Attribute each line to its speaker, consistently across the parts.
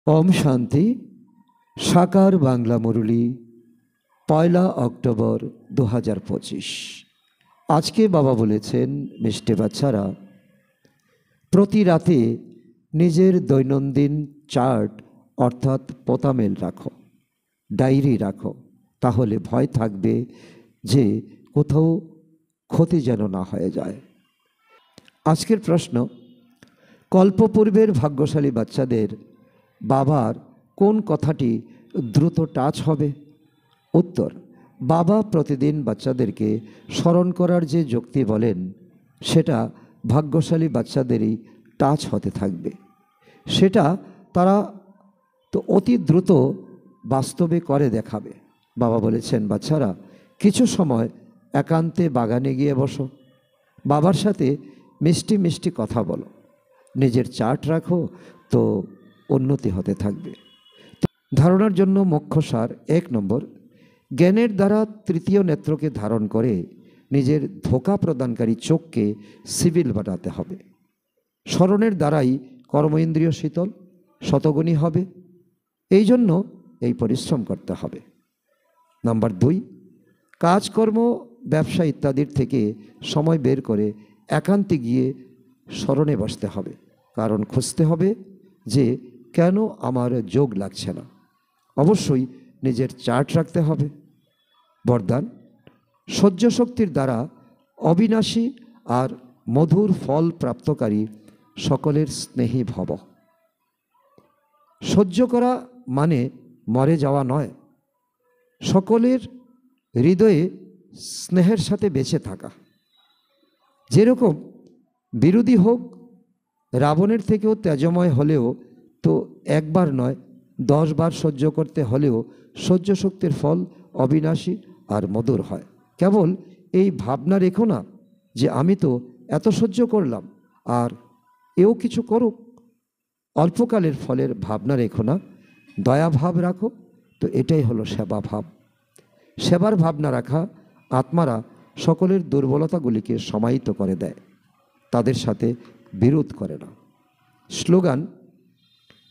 Speaker 1: ওম শান্তি। সাকার বাংলা মুরলী, 1 অক্টোবর 2025। আজকে বাবা বলেছেন, মিষ্টি বাচ্চারা, প্রতি রাতে নিজের দৈনন্দিন চার্ট অর্থাৎ পোতামেল রাখো, ডায়েরি রাখো। তাহলে ভয় থাকবে যে কোথাও ক্ষতি যেন না হয়ে যায়। আজকের প্রশ্ন, কল্পপূর্বের ভাগ্যশালী বাচ্চাদের বাবার কোন কথাটি দ্রুত টাচ হবে? উত্তর, বাবা প্রতিদিন বাচ্চাদেরকে স্মরণ করার যে যুক্তি বলেন সেটা ভাগ্যশালী বাচ্চাদেরই টাচ হতে থাকবে। সেটা তারা তো অতি দ্রুত বাস্তবে করে দেখাবে। বাবা বলেছেন, বাচ্চারা কিছু সময় একান্তে বাগানে গিয়ে বসো, বাবার সাথে মিষ্টি মিষ্টি কথা বলো, নিজের চার্ট রাখো, তো উন্নতি হতে থাকবে। ধারণার জন্য মুখ্য সার 1 নম্বর, জ্ঞানের দ্বারা তৃতীয় নেত্রকে ধারণ করে নিজের ধোঁকা প্রদানকারী চোখকে সিভিল বানাতে হবে। স্মরণের দ্বারাই কর্ম ইন্দ্রিয় শীতল শতগুণী হবে, এই জন্য এই পরিশ্রম করতে হবে। নাম্বার 2, কাজকর্ম ব্যবসা ইত্যাদির থেকে সময় বের করে একান্তে গিয়ে স্মরণে বসতে হবে, কারণ খুঁজতে হবে যে কেন আমার যোগ লাগছে না। অবশ্যই নিজের চার্ট রাখতে হবে। বরদান, সহ্য শক্তির দ্বারা অবিনাশী আর মধুর ফল প্রাপ্তকারী সকলের স্নেহী ভব। সহ্য করা মানে মরে যাওয়া নয়, সকলের হৃদয়ে স্নেহের সাথে বেঁচে থাকা। যেরকম বিরোধী হোক, রাবণের থেকেও তেজময় হলেও তো একবার নয় 10 বার সহ্য করতে হলেও সহ্য শক্তির ফল অবিনাশী আর মধুর হয়। কেবল এই ভাবনা রেখো না যে আমি তো এত সহ্য করলাম আর এও কিছু করুক, অল্পকালের ফলের ভাবনা রেখো না, দয়া ভাব রাখো। তো এটাই হলো সেবা ভাব। সেবার ভাবনা রাখা আত্মারা সকলের দুর্বলতাগুলিকে সমাহিত করে দেয়, তাদের সাথে বিরোধ করে না। স্লোগান,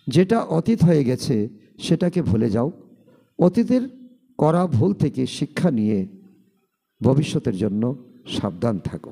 Speaker 1: যেটা অতীত হয়ে গেছে সেটাকে ভুলে যাও, অতীতের করা ভুল থেকে শিক্ষা নিয়ে ভবিষ্যতের জন্য সাবধান থাকো।